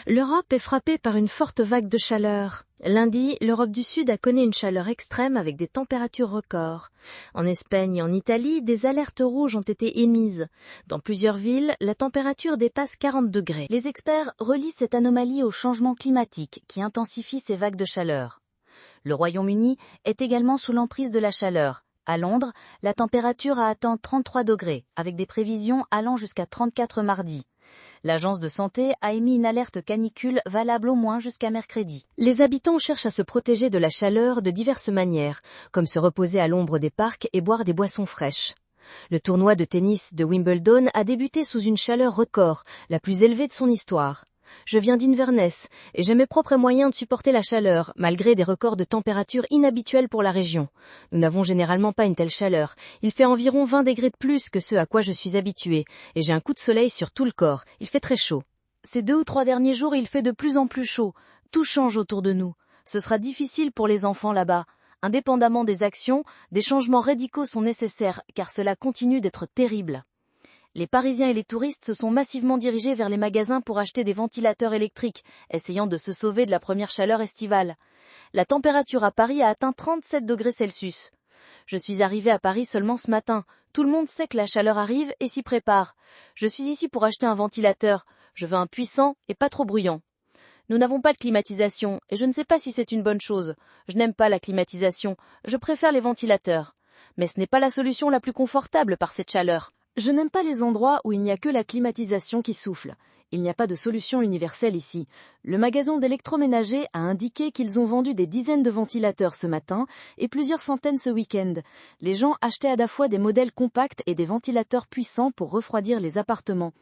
L'Europe est frappée par une forte vague de chaleur. Lundi, l'Europe du Sud a connu une chaleur extrême avec des températures records. En Espagne et en Italie, des alertes rouges ont été émises. Dans plusieurs villes, la température dépasse 40 degrés. Les experts relient cette anomalie au changement climatique qui intensifie ces vagues de chaleur. Le Royaume-Uni est également sous l'emprise de la chaleur. À Londres, la température a atteint 33 degrés, avec des prévisions allant jusqu'à 34 mardi. L'agence de santé a émis une alerte canicule valable au moins jusqu'à mercredi. Les habitants cherchent à se protéger de la chaleur de diverses manières, comme se reposer à l'ombre des parcs et boire des boissons fraîches. Le tournoi de tennis de Wimbledon a débuté sous une chaleur record, la plus élevée de son histoire. Je viens d'Inverness et j'ai mes propres moyens de supporter la chaleur, malgré des records de température inhabituels pour la région. Nous n'avons généralement pas une telle chaleur. Il fait environ 20 degrés de plus que ce à quoi je suis habitué, et j'ai un coup de soleil sur tout le corps. Il fait très chaud. Ces 2 ou 3 derniers jours, il fait de plus en plus chaud. Tout change autour de nous. Ce sera difficile pour les enfants là-bas. Indépendamment des actions, des changements radicaux sont nécessaires, car cela continue d'être terrible. Les Parisiens et les touristes se sont massivement dirigés vers les magasins pour acheter des ventilateurs électriques, essayant de se sauver de la première chaleur estivale. La température à Paris a atteint 37 degrés Celsius. Je suis arrivée à Paris seulement ce matin. Tout le monde sait que la chaleur arrive et s'y prépare. Je suis ici pour acheter un ventilateur. Je veux un puissant et pas trop bruyant. Nous n'avons pas de climatisation et je ne sais pas si c'est une bonne chose. Je n'aime pas la climatisation. Je préfère les ventilateurs. Mais ce n'est pas la solution la plus confortable par cette chaleur. Je n'aime pas les endroits où il n'y a que la climatisation qui souffle. Il n'y a pas de solution universelle ici. Le magasin d'électroménager a indiqué qu'ils ont vendu des dizaines de ventilateurs ce matin et plusieurs centaines ce week-end. Les gens achetaient à la fois des modèles compacts et des ventilateurs puissants pour refroidir les appartements.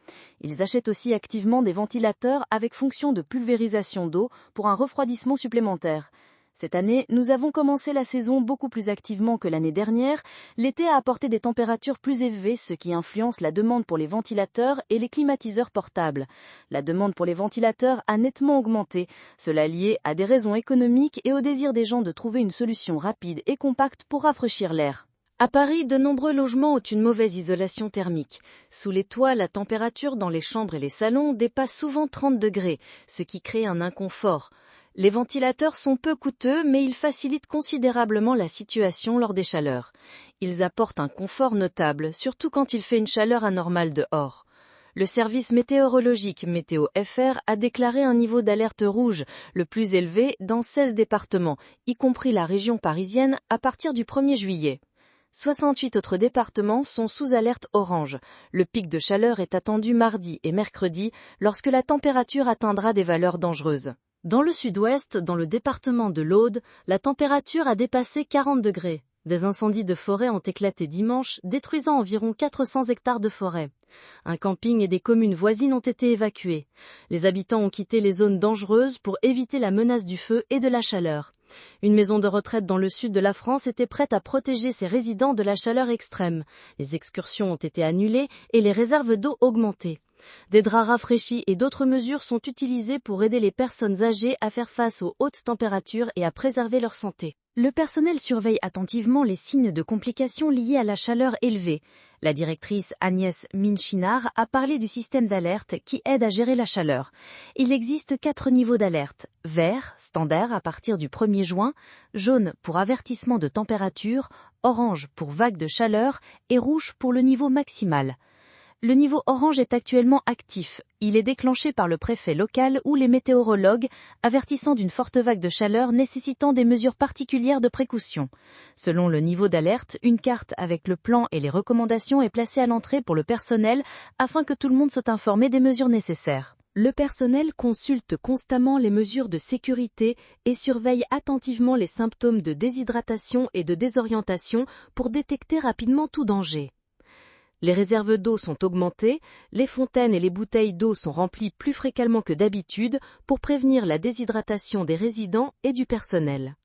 Ils achètent aussi activement des ventilateurs avec fonction de pulvérisation d'eau pour un refroidissement supplémentaire. Cette année, nous avons commencé la saison beaucoup plus activement que l'année dernière. L'été a apporté des températures plus élevées, ce qui influence la demande pour les ventilateurs et les climatiseurs portables. La demande pour les ventilateurs a nettement augmenté, cela lié à des raisons économiques et au désir des gens de trouver une solution rapide et compacte pour rafraîchir l'air. À Paris, de nombreux logements ont une mauvaise isolation thermique. Sous les toits, la température dans les chambres et les salons dépasse souvent 30 degrés, ce qui crée un inconfort. Les ventilateurs sont peu coûteux, mais ils facilitent considérablement la situation lors des chaleurs. Ils apportent un confort notable, surtout quand il fait une chaleur anormale dehors. Le service météorologique Météo FR a déclaré un niveau d'alerte rouge, le plus élevé dans 16 départements, y compris la région parisienne, à partir du 1er juillet. 68 autres départements sont sous alerte orange. Le pic de chaleur est attendu mardi et mercredi, lorsque la température atteindra des valeurs dangereuses. Dans le sud-ouest, dans le département de l'Aude, la température a dépassé 40 degrés. Des incendies de forêt ont éclaté dimanche, détruisant environ 400 hectares de forêt. Un camping et des communes voisines ont été évacués. Les habitants ont quitté les zones dangereuses pour éviter la menace du feu et de la chaleur. Une maison de retraite dans le sud de la France était prête à protéger ses résidents de la chaleur extrême. Les excursions ont été annulées et les réserves d'eau augmentées. Des draps rafraîchis et d'autres mesures sont utilisées pour aider les personnes âgées à faire face aux hautes températures et à préserver leur santé. Le personnel surveille attentivement les signes de complications liées à la chaleur élevée. La directrice Agnès Minchinard a parlé du système d'alerte qui aide à gérer la chaleur. Il existe 4 niveaux d'alerte. Vert, standard à partir du 1er juin, jaune pour avertissement de température, orange pour vague de chaleur et rouge pour le niveau maximal. Le niveau orange est actuellement actif. Il est déclenché par le préfet local ou les météorologues, avertissant d'une forte vague de chaleur nécessitant des mesures particulières de précaution. Selon le niveau d'alerte, une carte avec le plan et les recommandations est placée à l'entrée pour le personnel afin que tout le monde soit informé des mesures nécessaires. Le personnel consulte constamment les mesures de sécurité et surveille attentivement les symptômes de déshydratation et de désorientation pour détecter rapidement tout danger. Les réserves d'eau sont augmentées, les fontaines et les bouteilles d'eau sont remplies plus fréquemment que d'habitude pour prévenir la déshydratation des résidents et du personnel.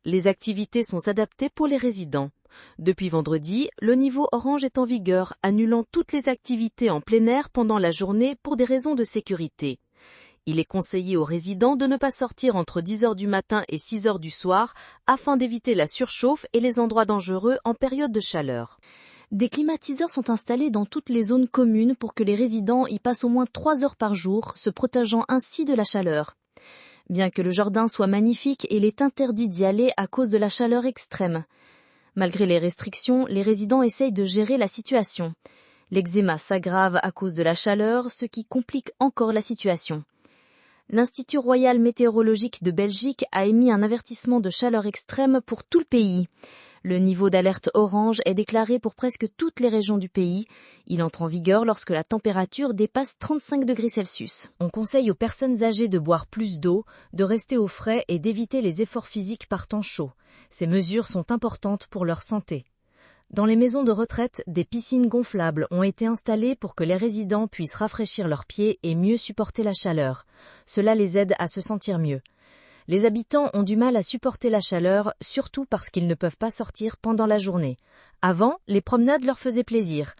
Les activités sont adaptées pour les résidents. Depuis vendredi, le niveau orange est en vigueur, annulant toutes les activités en plein air pendant la journée pour des raisons de sécurité. Il est conseillé aux résidents de ne pas sortir entre 10h du matin et 6h du soir afin d'éviter la surchauffe et les endroits dangereux en période de chaleur. Des climatiseurs sont installés dans toutes les zones communes pour que les résidents y passent au moins 3 heures par jour, se protégeant ainsi de la chaleur. Bien que le jardin soit magnifique, il est interdit d'y aller à cause de la chaleur extrême. Malgré les restrictions, les résidents essayent de gérer la situation. L'eczéma s'aggrave à cause de la chaleur, ce qui complique encore la situation. L'Institut royal météorologique de Belgique a émis un avertissement de chaleur extrême pour tout le pays. Le niveau d'alerte orange est déclaré pour presque toutes les régions du pays. Il entre en vigueur lorsque la température dépasse 35 degrés Celsius. On conseille aux personnes âgées de boire plus d'eau, de rester au frais et d'éviter les efforts physiques par temps chaud. Ces mesures sont importantes pour leur santé. Dans les maisons de retraite, des piscines gonflables ont été installées pour que les résidents puissent rafraîchir leurs pieds et mieux supporter la chaleur. Cela les aide à se sentir mieux. Les habitants ont du mal à supporter la chaleur, surtout parce qu'ils ne peuvent pas sortir pendant la journée. Avant, les promenades leur faisaient plaisir.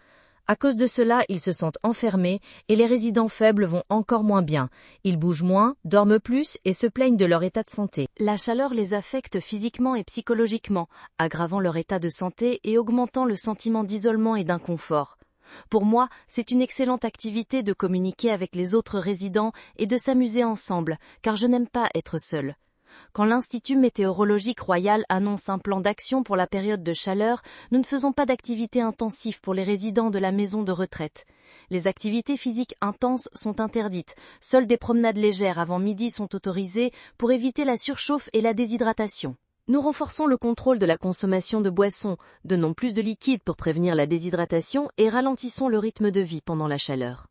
À cause de cela, ils se sentent enfermés et les résidents faibles vont encore moins bien. Ils bougent moins, dorment plus et se plaignent de leur état de santé. La chaleur les affecte physiquement et psychologiquement, aggravant leur état de santé et augmentant le sentiment d'isolement et d'inconfort. Pour moi, c'est une excellente activité de communiquer avec les autres résidents et de s'amuser ensemble, car je n'aime pas être seule. Quand l'Institut météorologique royal annonce un plan d'action pour la période de chaleur, nous ne faisons pas d'activités intensives pour les résidents de la maison de retraite. Les activités physiques intenses sont interdites. Seules des promenades légères avant midi sont autorisées pour éviter la surchauffe et la déshydratation. Nous renforçons le contrôle de la consommation de boissons, donnons plus de liquide pour prévenir la déshydratation et ralentissons le rythme de vie pendant la chaleur.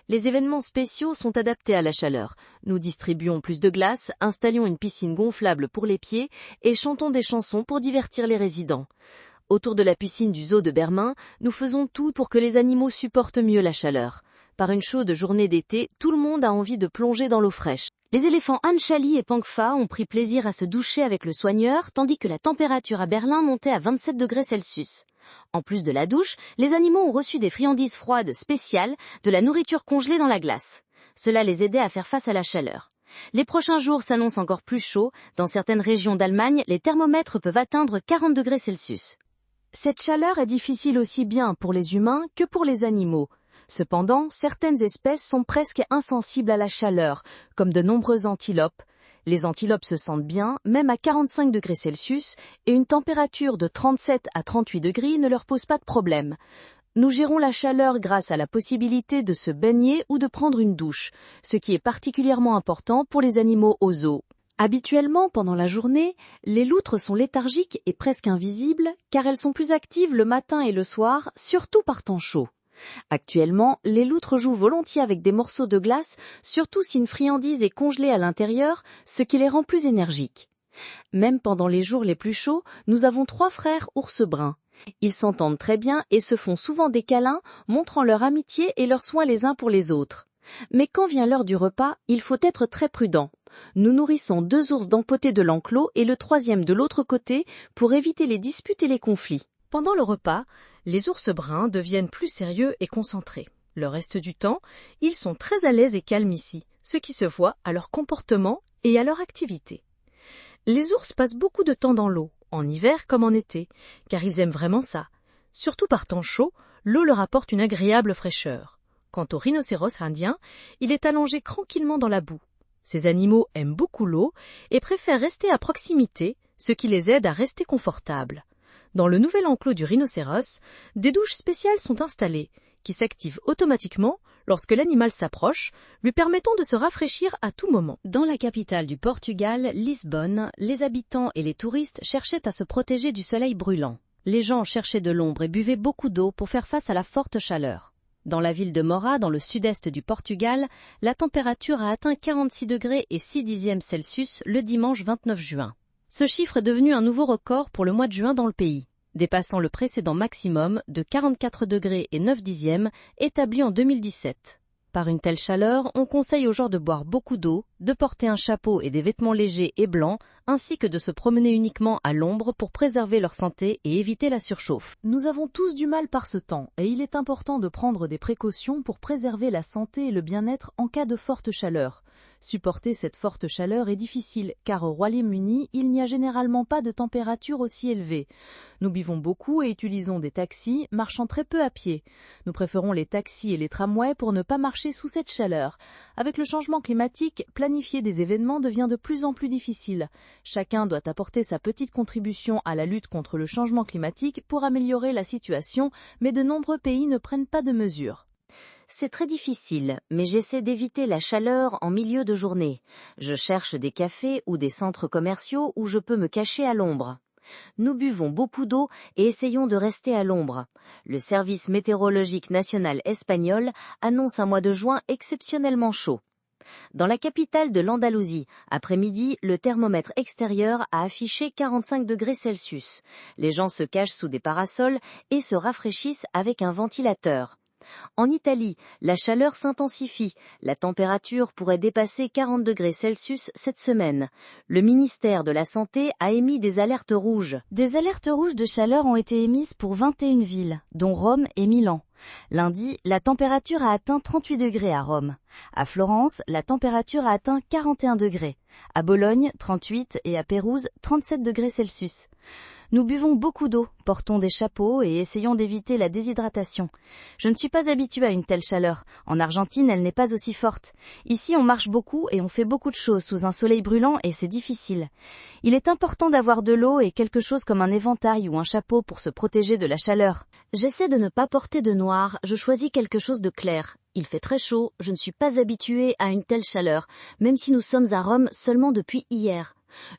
Les événements spéciaux sont adaptés à la chaleur. Nous distribuons plus de glace, installons une piscine gonflable pour les pieds et chantons des chansons pour divertir les résidents. Autour de la piscine du zoo de Bermin, nous faisons tout pour que les animaux supportent mieux la chaleur. Par une chaude journée d'été, tout le monde a envie de plonger dans l'eau fraîche. Les éléphants Anchali et Pangfa ont pris plaisir à se doucher avec le soigneur, tandis que la température à Berlin montait à 27 degrés Celsius. En plus de la douche, les animaux ont reçu des friandises froides spéciales, de la nourriture congelée dans la glace. Cela les aidait à faire face à la chaleur. Les prochains jours s'annoncent encore plus chauds. Dans certaines régions d'Allemagne, les thermomètres peuvent atteindre 40 degrés Celsius. Cette chaleur est difficile aussi bien pour les humains que pour les animaux. Cependant, certaines espèces sont presque insensibles à la chaleur, comme de nombreuses antilopes. Les antilopes se sentent bien, même à 45 degrés Celsius, et une température de 37 à 38 degrés ne leur pose pas de problème. Nous gérons la chaleur grâce à la possibilité de se baigner ou de prendre une douche, ce qui est particulièrement important pour les animaux au zoo. Habituellement, pendant la journée, les loutres sont léthargiques et presque invisibles, car elles sont plus actives le matin et le soir, surtout par temps chaud. Actuellement, les loutres jouent volontiers avec des morceaux de glace, surtout si une friandise est congelée à l'intérieur, ce qui les rend plus énergiques. Même pendant les jours les plus chauds, nous avons 3 frères ours bruns. Ils s'entendent très bien et se font souvent des câlins, montrant leur amitié et leur soin les uns pour les autres. Mais quand vient l'heure du repas, il faut être très prudent. Nous nourrissons 2 ours d'un côté de l'enclos et le 3e de l'autre côté pour éviter les disputes et les conflits. Pendant le repas, les ours bruns deviennent plus sérieux et concentrés. Le reste du temps, ils sont très à l'aise et calmes ici, ce qui se voit à leur comportement et à leur activité. Les ours passent beaucoup de temps dans l'eau, en hiver comme en été, car ils aiment vraiment ça. Surtout par temps chaud, l'eau leur apporte une agréable fraîcheur. Quant au rhinocéros indien, il est allongé tranquillement dans la boue. Ces animaux aiment beaucoup l'eau et préfèrent rester à proximité, ce qui les aide à rester confortables. Dans le nouvel enclos du rhinocéros, des douches spéciales sont installées, qui s'activent automatiquement lorsque l'animal s'approche, lui permettant de se rafraîchir à tout moment. Dans la capitale du Portugal, Lisbonne, les habitants et les touristes cherchaient à se protéger du soleil brûlant. Les gens cherchaient de l'ombre et buvaient beaucoup d'eau pour faire face à la forte chaleur. Dans la ville de Mora, dans le sud-est du Portugal, la température a atteint 46 degrés et 6 dixièmes Celsius le dimanche 29 juin. Ce chiffre est devenu un nouveau record pour le mois de juin dans le pays, dépassant le précédent maximum de 44 degrés et 9 dixièmes établi en 2017. Par une telle chaleur, on conseille aux gens de boire beaucoup d'eau, de porter un chapeau et des vêtements légers et blancs, ainsi que de se promener uniquement à l'ombre pour préserver leur santé et éviter la surchauffe. Nous avons tous du mal par ce temps, et il est important de prendre des précautions pour préserver la santé et le bien-être en cas de forte chaleur. Supporter cette forte chaleur est difficile, car au Royaume-Uni, il n'y a généralement pas de température aussi élevée. Nous buvons beaucoup et utilisons des taxis, marchant très peu à pied. Nous préférons les taxis et les tramways pour ne pas marcher sous cette chaleur. Avec le changement climatique, planifier des événements devient de plus en plus difficile. Chacun doit apporter sa petite contribution à la lutte contre le changement climatique pour améliorer la situation, mais de nombreux pays ne prennent pas de mesures. C'est très difficile, mais j'essaie d'éviter la chaleur en milieu de journée. Je cherche des cafés ou des centres commerciaux où je peux me cacher à l'ombre. Nous buvons beaucoup d'eau et essayons de rester à l'ombre. Le service météorologique national espagnol annonce un mois de juin exceptionnellement chaud. Dans la capitale de l'Andalousie, après-midi, le thermomètre extérieur a affiché 45 degrés Celsius. Les gens se cachent sous des parasols et se rafraîchissent avec un ventilateur. En Italie, la chaleur s'intensifie. La température pourrait dépasser 40 degrés Celsius cette semaine. Le ministère de la Santé a émis des alertes rouges. Des alertes rouges de chaleur ont été émises pour 21 villes, dont Rome et Milan. Lundi, la température a atteint 38 degrés à Rome. À Florence, la température a atteint 41 degrés. À Bologne, 38 et à Pérouse, 37 degrés Celsius. Nous buvons beaucoup d'eau, portons des chapeaux et essayons d'éviter la déshydratation. Je ne suis pas habituée à une telle chaleur. En Argentine, elle n'est pas aussi forte. Ici, on marche beaucoup et on fait beaucoup de choses sous un soleil brûlant et c'est difficile. Il est important d'avoir de l'eau et quelque chose comme un éventail ou un chapeau pour se protéger de la chaleur. J'essaie de ne pas porter de noir, je choisis quelque chose de clair. Il fait très chaud, je ne suis pas habituée à une telle chaleur, même si nous sommes à Rome seulement depuis hier.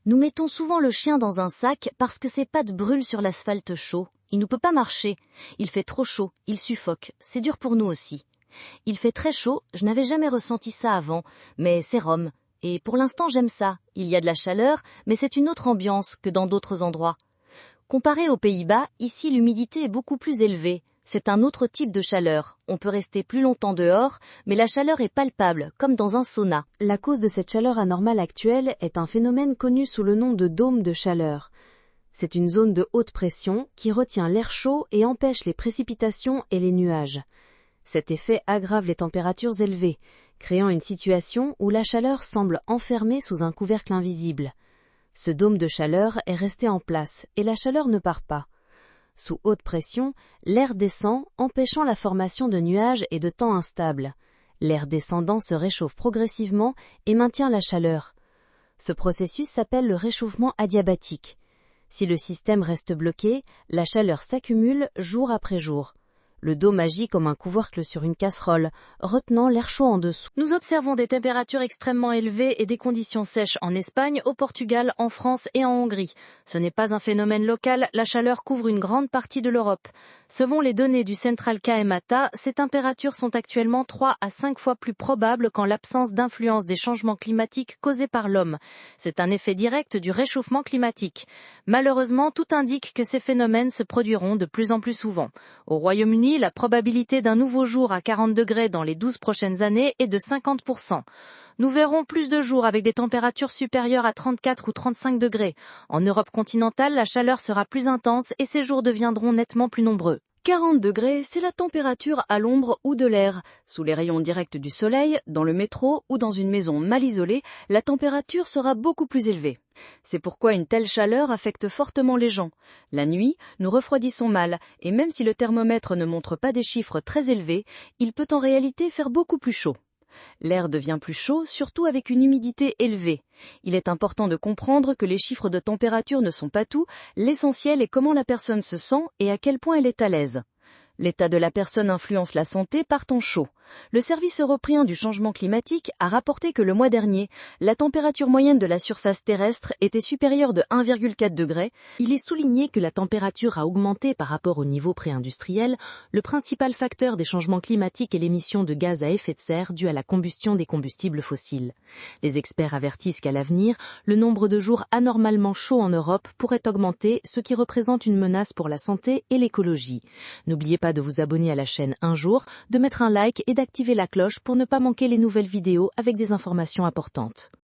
Nous mettons souvent le chien dans un sac parce que ses pattes brûlent sur l'asphalte chaud. Il ne peut pas marcher. Il fait trop chaud, il suffoque. C'est dur pour nous aussi. Il fait très chaud, je n'avais jamais ressenti ça avant, mais c'est Rome. Et pour l'instant j'aime ça. Il y a de la chaleur, mais c'est une autre ambiance que dans d'autres endroits. Comparé aux Pays-Bas, ici l'humidité est beaucoup plus élevée. C'est un autre type de chaleur. On peut rester plus longtemps dehors, mais la chaleur est palpable, comme dans un sauna. La cause de cette chaleur anormale actuelle est un phénomène connu sous le nom de dôme de chaleur. C'est une zone de haute pression qui retient l'air chaud et empêche les précipitations et les nuages. Cet effet aggrave les températures élevées, créant une situation où la chaleur semble enfermée sous un couvercle invisible. Ce dôme de chaleur est resté en place et la chaleur ne part pas. Sous haute pression, l'air descend, empêchant la formation de nuages et de temps instables. L'air descendant se réchauffe progressivement et maintient la chaleur. Ce processus s'appelle le réchauffement adiabatique. Si le système reste bloqué, la chaleur s'accumule jour après jour. Le dôme agit comme un couvercle sur une casserole, retenant l'air chaud en dessous. Nous observons des températures extrêmement élevées et des conditions sèches en Espagne, au Portugal, en France et en Hongrie. Ce n'est pas un phénomène local, la chaleur couvre une grande partie de l'Europe. Selon les données du Central KMATA, ces températures sont actuellement 3 à 5 fois plus probables qu'en l'absence d'influence des changements climatiques causés par l'homme. C'est un effet direct du réchauffement climatique. Malheureusement, tout indique que ces phénomènes se produiront de plus en plus souvent. Au Royaume-Uni, la probabilité d'un nouveau jour à 40 degrés dans les 12 prochaines années est de 50%. Nous verrons plus de jours avec des températures supérieures à 34 ou 35 degrés. En Europe continentale, la chaleur sera plus intense et ces jours deviendront nettement plus nombreux. 40 degrés, c'est la température à l'ombre ou de l'air. Sous les rayons directs du soleil, dans le métro ou dans une maison mal isolée, la température sera beaucoup plus élevée. C'est pourquoi une telle chaleur affecte fortement les gens. La nuit, nous refroidissons mal, et même si le thermomètre ne montre pas des chiffres très élevés, il peut en réalité faire beaucoup plus chaud. L'air devient plus chaud, surtout avec une humidité élevée. Il est important de comprendre que les chiffres de température ne sont pas tout, l'essentiel est comment la personne se sent et à quel point elle est à l'aise. L'état de la personne influence la santé par temps chaud. Le service européen du changement climatique a rapporté que le mois dernier, la température moyenne de la surface terrestre était supérieure de 1,4 degré. Il est souligné que la température a augmenté par rapport au niveau pré-industriel. Le principal facteur des changements climatiques est l'émission de gaz à effet de serre due à la combustion des combustibles fossiles. Les experts avertissent qu'à l'avenir, le nombre de jours anormalement chauds en Europe pourrait augmenter, ce qui représente une menace pour la santé et l'écologie. N'oubliez pas de vous abonner à la chaîne Un Jour, de mettre un like et d'activer la cloche pour ne pas manquer les nouvelles vidéos avec des informations importantes.